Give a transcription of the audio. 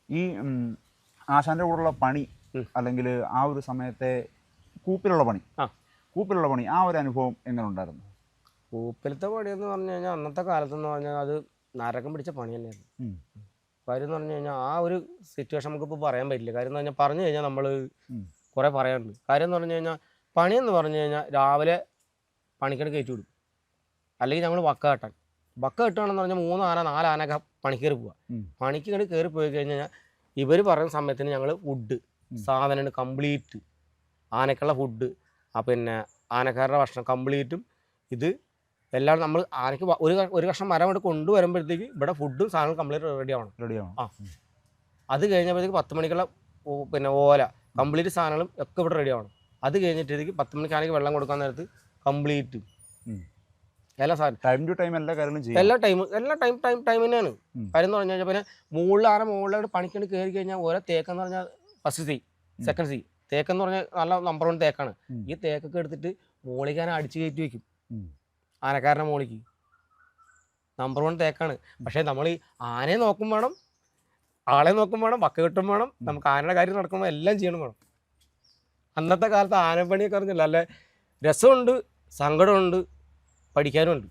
ഈ ആശാന്റെ കൂടെയുള്ള പണി അല്ലെങ്കിൽ ആ ഒരു സമയത്തെ കൂപ്പിലുള്ള പണി ആ ഒരു അനുഭവം എങ്ങനെ ഉണ്ടായിരുന്നു? കൂപ്പിലത്തെ പണിയെന്ന് പറഞ്ഞു കഴിഞ്ഞാൽ അന്നത്തെ കാലത്തെന്ന് പറഞ്ഞാൽ അത് നരകം പിടിച്ച പണി തന്നെയായിരുന്നു. കാര്യം എന്ന് പറഞ്ഞു കഴിഞ്ഞാൽ ആ ഒരു സിറ്റുവേഷൻ നമുക്കിപ്പോൾ പറയാൻ പറ്റില്ല. കാര്യം എന്ന് പറഞ്ഞാൽ പറഞ്ഞു കഴിഞ്ഞാൽ നമ്മൾ കുറേ പറയാനുണ്ട്. കാര്യം എന്ന് പറഞ്ഞു കഴിഞ്ഞാൽ പണിയെന്ന് പറഞ്ഞു കഴിഞ്ഞാൽ രാവിലെ പണിക്കട് കയറ്റി വിടും, അല്ലെങ്കിൽ ഞങ്ങൾ വക്ക കെട്ടുകയാണെന്ന് പറഞ്ഞാൽ 3 ആന 4 ആനയൊക്കെ പണിക്കേറി പോവുക. പണിക്ക് കയറി പോയി കഴിഞ്ഞാൽ ഇവർ പറയുന്ന സമയത്തിന് ഞങ്ങൾ ഫുഡ് സാധനമാണ് കംപ്ലീറ്റ്, ആനക്കുള്ള ഫുഡ്, പിന്നെ ആനക്കാരുടെ ഭക്ഷണം കംപ്ലീറ്റും ഇത് എല്ലാം നമ്മൾ ആനയ്ക്ക് ഒരു കഷ്ണം മരം കൊണ്ട് കൊണ്ടുവരുമ്പോഴത്തേക്ക് ഇവിടെ ഫുഡും സാധനങ്ങളും കംപ്ലീറ്റ് റെഡി ആവണം. അത് കഴിഞ്ഞപ്പോഴത്തേക്ക് 10 മണിക്കുള്ള ഓല കംപ്ലീറ്റ് സാധനങ്ങളും ഒക്കെ ഇവിടെ റെഡി ആവണം. അത് കഴിഞ്ഞിട്ടേക്ക് 10 മണിക്ക് ആനയ്ക്ക് വെള്ളം കൊടുക്കാൻ നേരത്ത് കംപ്ലീറ്റ് എല്ലാ സാധനം എല്ലാ ടൈം തന്നെയാണ്. കാര്യം എന്ന് പറഞ്ഞു കഴിഞ്ഞാൽ പിന്നെ മുകളിലോട്ട് പണിക്കൊണ്ട് കയറി കഴിഞ്ഞാൽ ഓരോ തേക്കെന്ന് പറഞ്ഞാൽ ഫസ്റ്റ് സി സെക്കൻഡ് സി തേക്കെന്ന് പറഞ്ഞാൽ നല്ല നമ്പർ 1 തേക്കാണ്. ഈ തേക്കൊക്കെ എടുത്തിട്ട് മോളിക്ക് ആന അടിച്ച് കയറ്റി വയ്ക്കും. ആനക്കാരൻ്റെ മോളിക്ക് നമ്പർ 1 തേക്കാണ്. പക്ഷേ നമ്മൾ ഈ ആനയെ നോക്കും വേണം, ആളെ നോക്കും വേണം, വക്ക കെട്ടും വേണം, നമുക്ക് ആനയുടെ കാര്യം നടക്കുമ്പോൾ എല്ലാം ചെയ്യണം വേണം. അന്നത്തെ കാലത്ത് ആനപ്പണിയൊക്കെ അറിഞ്ഞില്ല, നല്ല രസമുണ്ട്, സങ്കടമുണ്ട്, പഠിക്കാനുമുണ്ട്.